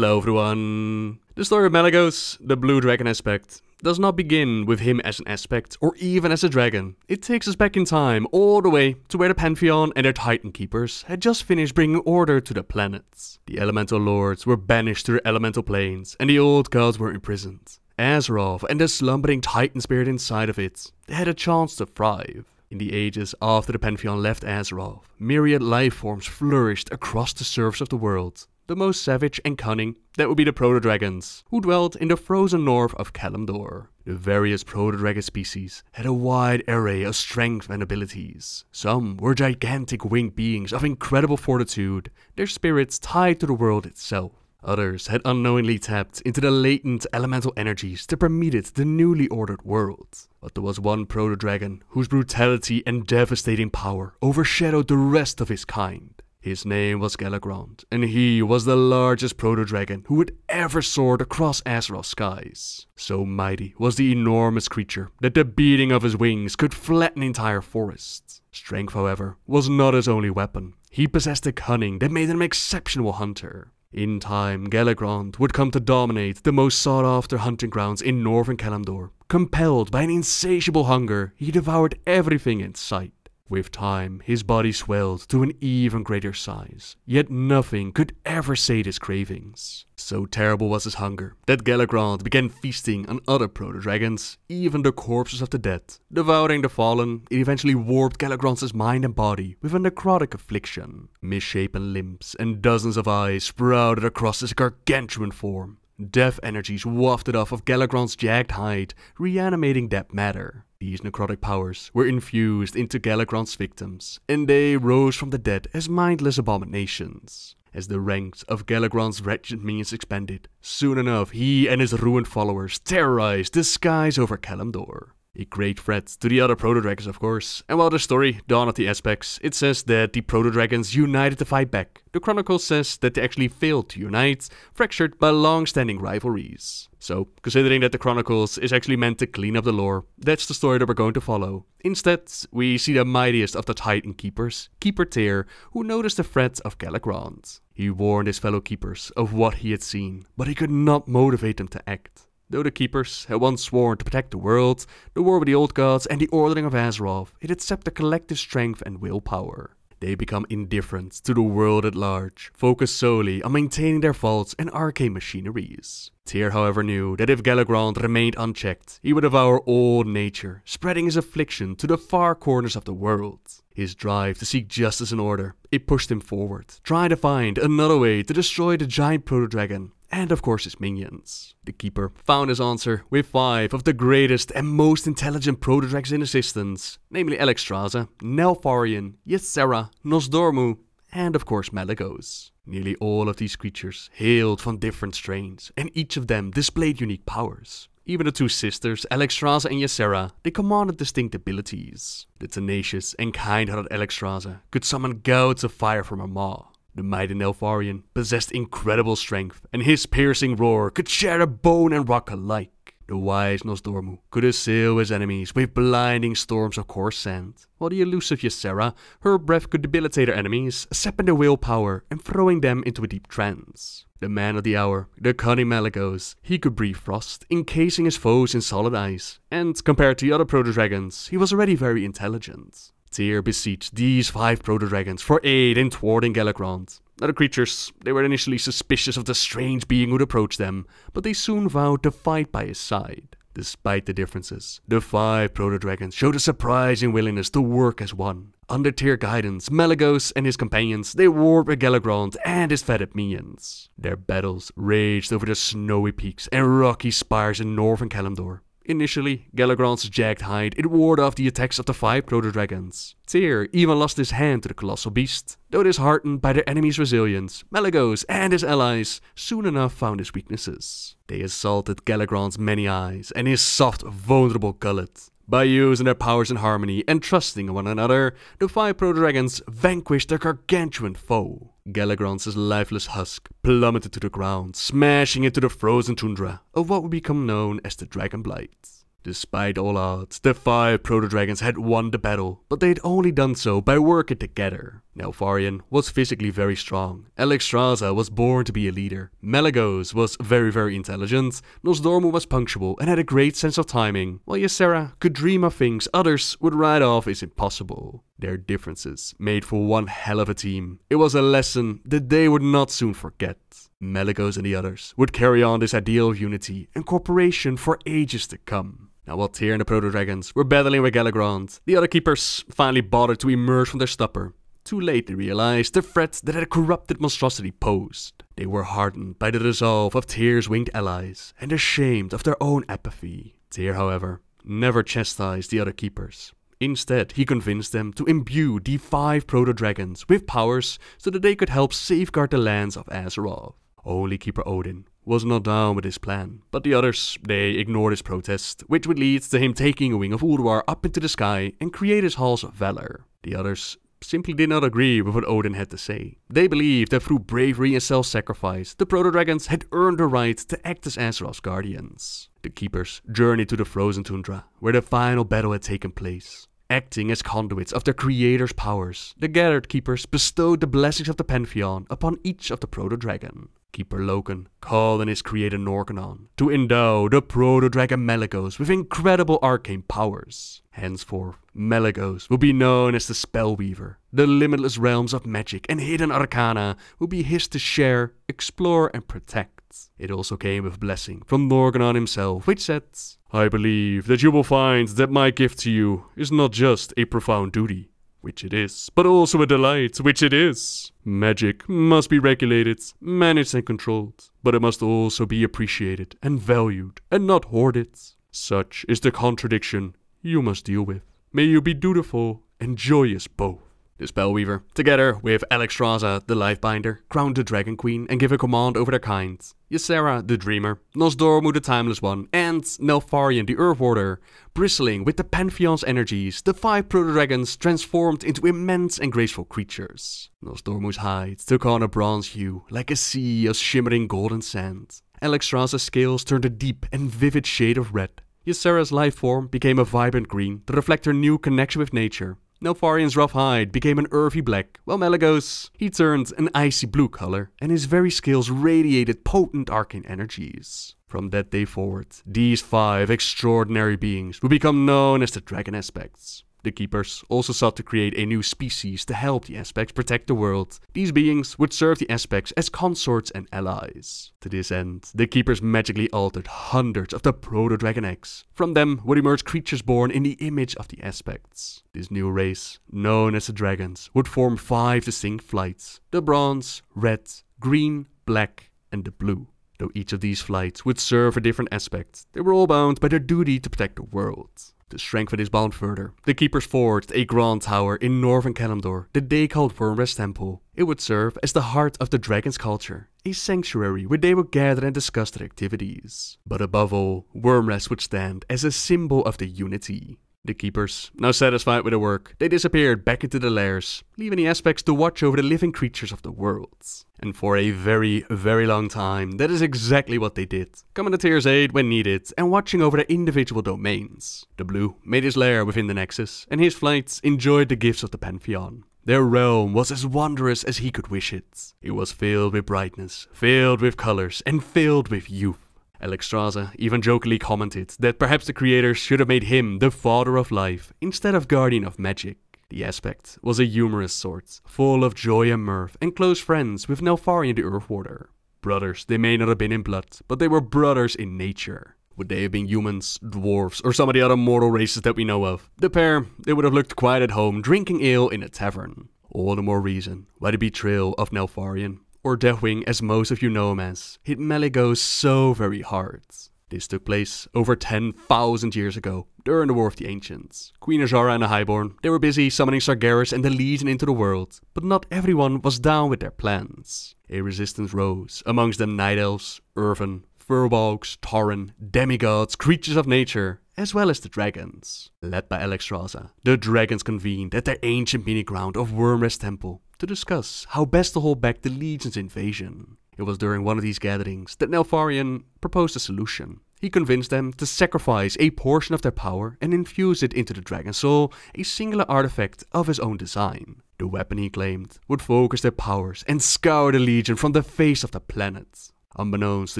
Hello everyone! The story of Malygos, the blue dragon aspect, does not begin with him as an aspect or even as a dragon. It takes us back in time all the way to where the Pantheon and their Titan Keepers had just finished bringing order to the planets. The elemental lords were banished to the elemental planes and the old gods were imprisoned. Azeroth and the slumbering Titan spirit inside of it had a chance to thrive. In the ages after the Pantheon left Azeroth, myriad life forms flourished across the surface of the world. The most savage and cunning, that would be the proto-dragons, who dwelt in the frozen north of Kalimdor. The various proto-dragon species had a wide array of strength and abilities. Some were gigantic winged beings of incredible fortitude, their spirits tied to the world itself. Others had unknowingly tapped into the latent elemental energies that permeated the newly ordered world. But there was one proto-dragon whose brutality and devastating power overshadowed the rest of his kind. His name was Galakrond, and he was the largest proto-dragon who had ever soared across Azeroth's skies. So mighty was the enormous creature that the beating of his wings could flatten entire forests. Strength, however, was not his only weapon. He possessed a cunning that made him an exceptional hunter. In time, Galakrond would come to dominate the most sought-after hunting grounds in northern Kalimdor. Compelled by an insatiable hunger, he devoured everything in sight. With time, his body swelled to an even greater size, yet nothing could ever sate his cravings. So terrible was his hunger that Galakrond began feasting on other proto-dragons, even the corpses of the dead. Devouring the fallen, it eventually warped Galakrond's mind and body with a necrotic affliction. Misshapen limbs and dozens of eyes sprouted across his gargantuan form. Death energies wafted off of Galakrond's jagged hide, reanimating that matter. These necrotic powers were infused into Galakrond's victims, and they rose from the dead as mindless abominations. As the ranks of Galakrond's wretched minions expanded, soon enough he and his ruined followers terrorized the skies over Kalimdor. A great threat to the other proto-dragons, of course, and while the story Dawn of the Aspects, it says that the proto-dragons united to fight back. The Chronicle says that they actually failed to unite, fractured by long-standing rivalries. So, considering that the Chronicles is actually meant to clean up the lore, that's the story that we're going to follow. Instead, we see the mightiest of the Titan Keepers, Keeper Tyr, who noticed the threat of Galakrond. He warned his fellow Keepers of what he had seen, but he could not motivate them to act. Though the Keepers had once sworn to protect the world, the war with the old gods and the ordering of Azeroth, it had sapped their collective strength and willpower. They become indifferent to the world at large, focused solely on maintaining their vaults and arcane machineries. Tyr, however, knew that if Galakrond remained unchecked, he would devour all nature, spreading his affliction to the far corners of the world. His drive to seek justice and order, it pushed him forward, trying to find another way to destroy the giant proto-dragon, and of course his minions. The Keeper found his answer with 5 of the greatest and most intelligent proto-dragons in existence, namely Alexstrasza, Neltharion, Ysera, Nosdormu, and of course Malygos. Nearly all of these creatures hailed from different strains, and each of them displayed unique powers. Even the 2 sisters, Alexstrasza and Ysera, they commanded distinct abilities. The tenacious and kind-hearted Alexstrasza could summon gouts of fire from her maw. The mighty Neltharion possessed incredible strength, and his piercing roar could shatter bone and rock alike. The wise Nosdormu could assail his enemies with blinding storms of coarse sand, while the elusive Ysera, her breath could debilitate her enemies, sapping their willpower and throwing them into a deep trance. The man of the hour, the cunning Malygos, he could breathe frost, encasing his foes in solid ice, and compared to the other proto-dragons, he was already very intelligent. Tyr besieged these 5 proto-dragons for aid in thwarting Galakrond. Now the creatures, they were initially suspicious of the strange being who approached them, but they soon vowed to fight by his side. Despite the differences, the 5 proto-dragons showed a surprising willingness to work as one. Under Tyr's guidance, Malygos and his companions, they warred with Galakrond and his fetid minions. Their battles raged over the snowy peaks and rocky spires in northern Kalimdor. Initially, Galakrond's jagged hide, it warded off the attacks of the 5 proto-dragons. Tyr even lost his hand to the colossal beast. Though disheartened by their enemy's resilience, Malygos and his allies soon enough found his weaknesses. They assaulted Galakrond's many eyes and his soft, vulnerable gullet. By using their powers in harmony and trusting in one another, the 5 proto-dragons vanquished their gargantuan foe. Galakrond's lifeless husk plummeted to the ground, smashing into the frozen tundra of what would become known as the dragonflights. Despite all odds, the 5 proto-dragons had won the battle, but they had only done so by working together. Neltharion was physically very strong, Alexstrasza was born to be a leader, Malygos was very intelligent, Nosdormu was punctual and had a great sense of timing, while Ysera could dream of things others would write off as impossible. Their differences made for one hell of a team. It was a lesson that they would not soon forget. Malygos and the others would carry on this ideal of unity and cooperation for ages to come. Now while Tyr and the proto-dragons were battling with Galakrond, the other keepers finally bothered to emerge from their stupor. Too late they realized the threat that a corrupted monstrosity posed. They were hardened by the resolve of Tyr's winged allies and ashamed of their own apathy. Tyr, however, never chastised the other keepers. Instead, he convinced them to imbue the 5 proto-dragons with powers so that they could help safeguard the lands of Azeroth. Only Keeper Odin was not down with his plan, but the others, they ignored his protest, which would lead to him taking a wing of Ulduar up into the sky and create his halls of valor. The others simply did not agree with what Odin had to say. They believed that through bravery and self-sacrifice, the proto-dragons had earned the right to act as Azeroth's guardians. The keepers journeyed to the frozen tundra, where the final battle had taken place. Acting as conduits of their creator's powers, the gathered keepers bestowed the blessings of the Pantheon upon each of the proto-dragon. Keeper Loken called on his creator Norcanon to endow the proto-dragon Malygos with incredible arcane powers. Henceforth, Malygos will be known as the Spellweaver. The limitless realms of magic and hidden arcana will be his to share, explore and protect. It also came with blessing from Norcanon himself, which said, "I believe that you will find that my gift to you is not just a profound duty, which it is, but also a delight, which it is. Magic must be regulated, managed and controlled, but it must also be appreciated and valued and not hoarded. Such is the contradiction you must deal with. May you be dutiful and joyous both." The Spellweaver, together with Alexstrasza, the Lifebinder, crowned the Dragon Queen and given command over their kind. Ysera, the Dreamer, Nosdormu, the Timeless One, and Neltharion, the Earth Warder. Bristling with the Pantheon's energies, the 5 proto-dragons transformed into immense and graceful creatures. Nosdormu's hide took on a bronze hue, like a sea of shimmering golden sand. Alexstrasza's scales turned a deep and vivid shade of red. Ysera's life form became a vibrant green to reflect her new connection with nature. Neltharion's rough hide became an earthy black, while Malygos, he turned an icy blue color, and his very scales radiated potent arcane energies. From that day forward, these 5 extraordinary beings would become known as the Dragon Aspects. The Keepers also sought to create a new species to help the Aspects protect the world. These beings would serve the Aspects as consorts and allies. To this end, the Keepers magically altered hundreds of the proto-dragon eggs. From them would emerge creatures born in the image of the Aspects. This new race, known as the Dragons, would form 5 distinct flights: the Bronze, Red, Green, Black, and the Blue. Though each of these flights would serve a different aspect, they were all bound by their duty to protect the world. To strengthen this bond further, the Keepers forged a grand tower in northern Kalimdor that they called Wyrmrest Temple. It would serve as the heart of the dragon's culture, a sanctuary where they would gather and discuss their activities. But above all, Wyrmrest would stand as a symbol of the unity. The Keepers, now satisfied with their work, they disappeared back into the lairs, leaving the Aspects to watch over the living creatures of the world. And for a very long time, that is exactly what they did, coming to Tyr's aid when needed and watching over their individual domains. The Blue made his lair within the Nexus, and his flights enjoyed the gifts of the Pantheon. Their realm was as wondrous as he could wish it. It was filled with brightness, filled with colors, and filled with youth. Alexstrasza even jokingly commented that perhaps the creators should have made him the father of life instead of guardian of magic. The Aspect was a humorous sort, full of joy and mirth, and close friends with Neltharion the Earth Warder. Brothers they may not have been in blood, but they were brothers in nature. Would they have been humans, dwarves, or some of the other mortal races that we know of? The pair, they would have looked quiet at home drinking ale in a tavern. All the more reason why the betrayal of Neltharion, or Deathwing as most of you know him as, hit Malygos so very hard. This took place over 10,000 years ago, during the War of the Ancients. Queen Azshara and the Highborn, they were busy summoning Sargeras and the Legion into the world, but not everyone was down with their plans. A resistance rose, amongst them Night Elves, Urvan, Furbolgs, Tauren, demigods, creatures of nature, as well as the dragons. Led by Alexstrasza, the dragons convened at their ancient meeting ground of Wyrmrest Temple to discuss how best to hold back the Legion's invasion. It was during one of these gatherings that Neltharion proposed a solution. He convinced them to sacrifice a portion of their power and infuse it into the dragon soul, a singular artifact of his own design. The weapon, he claimed, would focus their powers and scour the Legion from the face of the planet. Unbeknownst to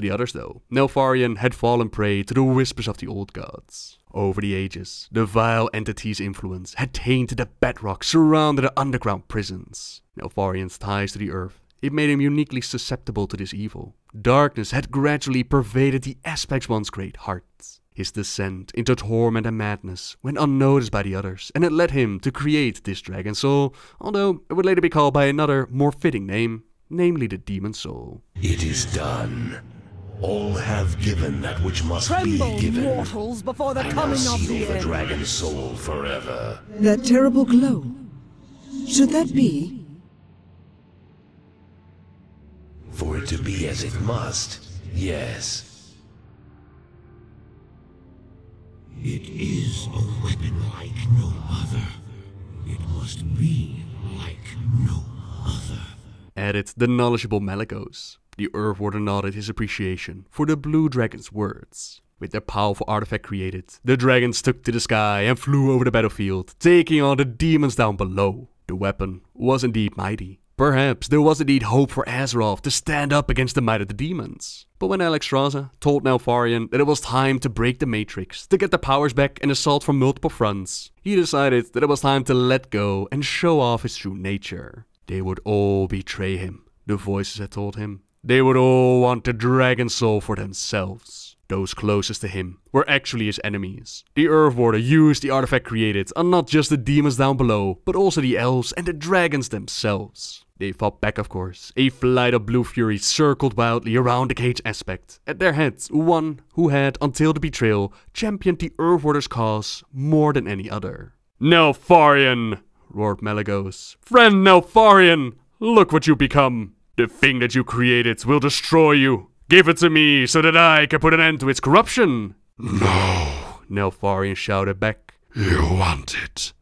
the others though, Neltharion had fallen prey to the whispers of the old gods. Over the ages, the vile entity's influence had tainted the bedrock surrounding the underground prisons. Neltharion's ties to the earth, it made him uniquely susceptible to this evil. Darkness had gradually pervaded the aspect's once great heart. His descent into torment and madness went unnoticed by the others, and it led him to create this dragon soul, although it would later be called by another, more fitting name, namely the demon soul. It is done. All have given that which must Tremble, be given. mortals, before the I now coming of seal the the end. dragon soul forever. That terrible glow. Should that be? For it to be as it must, yes. It is a weapon like no other. It must be like no other. Added the knowledgeable Malygos. The Earth Warder nodded his appreciation for the blue dragon's words. With their powerful artifact created, the dragons took to the sky and flew over the battlefield, taking on the demons down below. The weapon was indeed mighty. Perhaps there was indeed hope for Azeroth to stand up against the might of the demons. But when Alexstrasza told Neltharion that it was time to break the Matrix, to get the powers back and assault from multiple fronts, he decided that it was time to let go and show off his true nature. They would all betray him, the voices had told him. They would all want the dragon soul for themselves. Those closest to him were actually his enemies. The Earth Warder used the artifact created on not just the demons down below, but also the elves and the dragons themselves. They fought back, of course. A flight of blue furies circled wildly around the cage aspect. At their head, one who had, until the betrayal, championed the Earth Warder's cause more than any other. "Neltharion!" roared Malygos. "Friend Neltharion! Look what you become! The thing that you created will destroy you! Give it to me so that I can put an end to its corruption!" No, Neltharion shouted back. you want it.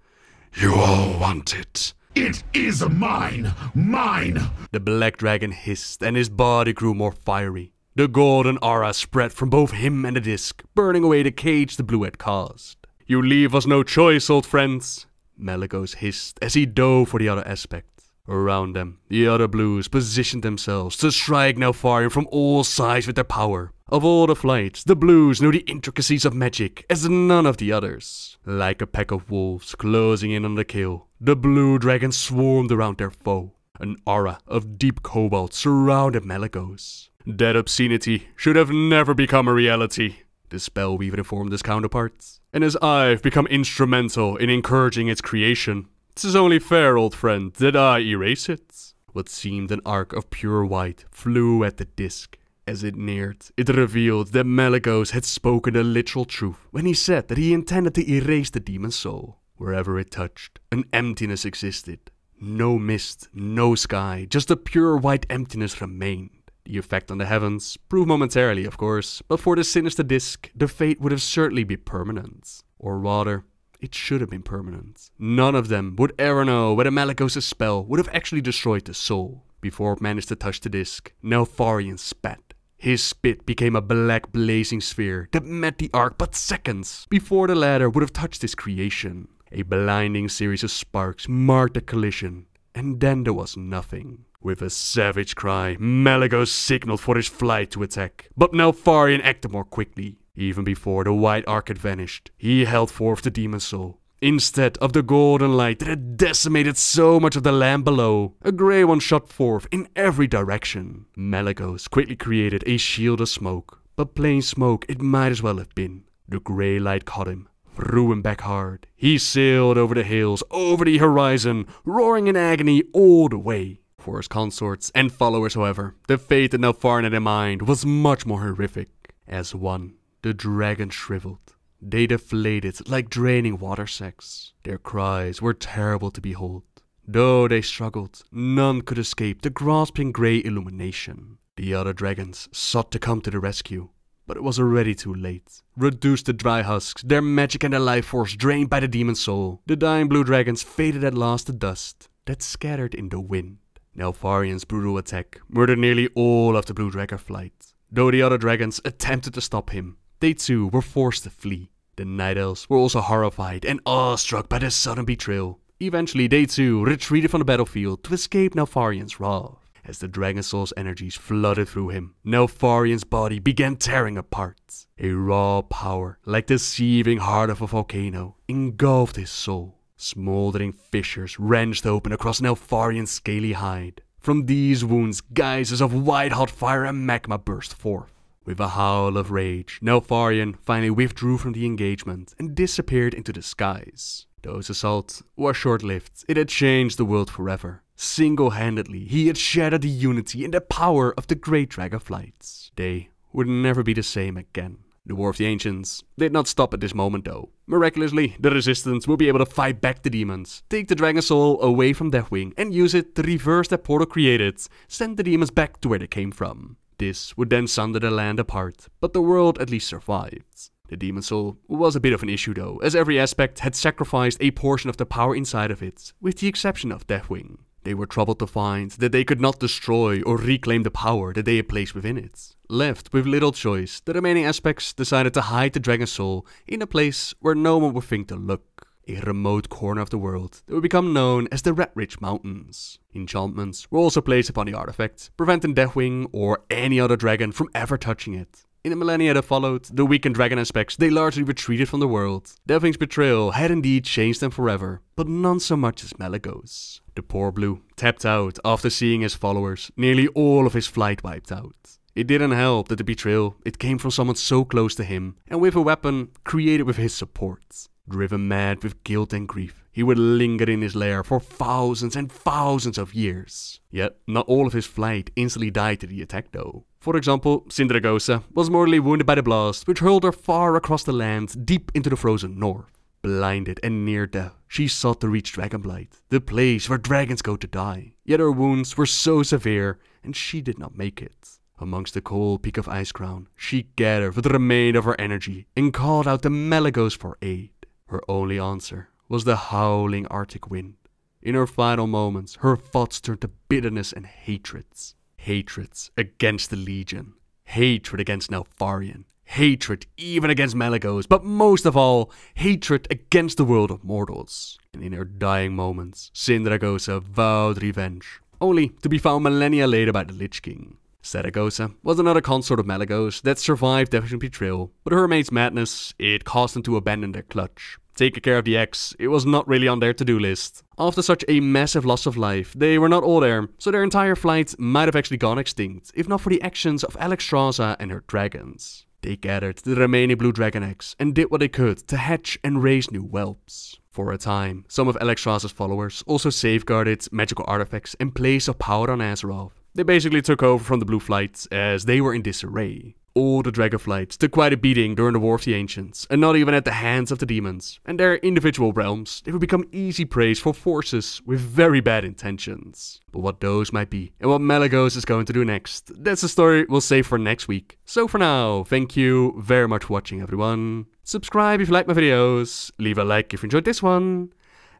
You all want it. It is mine! Mine! The black dragon hissed and his body grew more fiery. The golden aura spread from both him and the disc, burning away the cage the blue had caused. "You leave us no choice, old friends," Malygos hissed as he dove for the other aspect. Around them, the other blues positioned themselves to strike Neltharion from all sides with their power. Of all the flights, the blues knew the intricacies of magic as none of the others. Like a pack of wolves closing in on the kill, the blue dragons swarmed around their foe. An aura of deep cobalt surrounded Malygos. That obscenity should have never become a reality, the spellweaver informed his counterparts. And as I've become instrumental in encouraging its creation, 'tis only fair, old friend, that I erase it. What seemed an arc of pure white flew at the disc. As it neared, it revealed that Malygos had spoken the literal truth when he said that he intended to erase the demon soul. Wherever it touched, an emptiness existed. No mist, no sky, just a pure white emptiness remained. The effect on the heavens proved momentarily, of course, but for the sinister disc, the fate would have certainly been permanent. Or rather, it should have been permanent. None of them would ever know whether Malygos' spell would have actually destroyed the soul. Before it managed to touch the disc, Neltharion spat. His spit became a black blazing sphere that met the arc but seconds before the latter would have touched his creation. A blinding series of sparks marked the collision, and then there was nothing. With a savage cry, Malygos signaled for his flight to attack, but Neltharion acted more quickly. Even before the white arc had vanished, he held forth the demon soul. Instead of the golden light that had decimated so much of the land below, a grey one shot forth in every direction. Malygos quickly created a shield of smoke, but plain smoke it might as well have been. The grey light caught him, threw him back hard. He sailed over the hills, over the horizon, roaring in agony all the way. For his consorts and followers, however, the fate that Neltharion had in mind was much more horrific. As one, the dragon shriveled. They deflated like draining water sacks. Their cries were terrible to behold. Though they struggled, none could escape the grasping grey illumination. The other dragons sought to come to the rescue, but it was already too late. Reduced to dry husks, their magic and their life force drained by the demon soul, the dying blue dragons faded at last to dust that scattered in the wind. Neltharion's brutal attack murdered nearly all of the blue dragon flight. Though the other dragons attempted to stop him, they too were forced to flee. The Night Elves were also horrified and awestruck by the sudden betrayal. Eventually, they too retreated from the battlefield to escape Neltharion's wrath. As the Dragon Soul's energies flooded through him, Neltharion's body began tearing apart. A raw power, like the seething heart of a volcano, engulfed his soul. Smoldering fissures wrenched open across Neltharion's scaly hide. From these wounds, geysers of white-hot fire and magma burst forth. With a howl of rage, Neltharion finally withdrew from the engagement and disappeared into the skies. Though his assault was short-lived, it had changed the world forever. Single-handedly, he had shattered the unity and the power of the great dragonflights. They would never be the same again. The War of the Ancients did not stop at this moment though. Miraculously, the Resistance will be able to fight back the demons, take the Dragon Soul away from Deathwing and use it to reverse that portal created, send the demons back to where they came from. This would then sunder the land apart, but the world at least survived. The Demon Soul was a bit of an issue though, as every aspect had sacrificed a portion of the power inside of it, with the exception of Deathwing. They were troubled to find that they could not destroy or reclaim the power that they had placed within it. Left with little choice, the remaining aspects decided to hide the Dragon Soul in a place where no one would think to look. A remote corner of the world that would become known as the Red Ridge Mountains. Enchantments were also placed upon the artifact, preventing Deathwing or any other dragon from ever touching it. In the millennia that followed, the weakened dragon aspects they largely retreated from the world. Deathwing's betrayal had indeed changed them forever, but none so much as Malygos. The poor Blue tapped out after seeing his followers, nearly all of his flight wiped out. It didn't help that the betrayal, it came from someone so close to him, and with a weapon created with his support. Driven mad with guilt and grief, he would linger in his lair for thousands and thousands of years. Yet, not all of his flight instantly died to the attack though. For example, Sindragosa was mortally wounded by the blast, which hurled her far across the land, deep into the frozen north. Blinded and near death, she sought to reach Dragonblight, the place where dragons go to die. Yet her wounds were so severe, and she did not make it. Amongst the cold peak of Icecrown, she gathered the remainder of her energy and called out to Malygos for aid. Her only answer was the howling Arctic wind. In her final moments, her thoughts turned to bitterness and hatreds. Hatreds against the Legion. Hatred against Neltharion. Hatred even against Malygos, but most of all, hatred against the world of mortals. And in her dying moments, Sindragosa vowed revenge, only to be found millennia later by the Lich King. Saragosa was another consort of Malygos that survived Deathwing's betrayal, but her mate's madness, it caused them to abandon their clutch. Taking care of the ex, it was not really on their to-do list. After such a massive loss of life, they were not all there, so their entire flight might have actually gone extinct, if not for the actions of Alexstrasza and her dragons. They gathered the remaining blue dragon eggs and did what they could to hatch and raise new whelps. For a time, some of Alexstrasza's followers also safeguarded magical artifacts in place of power on Azeroth. They basically took over from the blue flights as they were in disarray. All the dragonflights took quite a beating during the War of the Ancients, and not even at the hands of the demons. And their individual realms, they would become easy prey for forces with very bad intentions. But what those might be, and what Malygos is going to do next, that's a story we'll save for next week. So for now, thank you very much for watching everyone. Subscribe if you like my videos, leave a like if you enjoyed this one,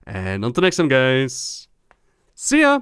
and until next time guys, see ya!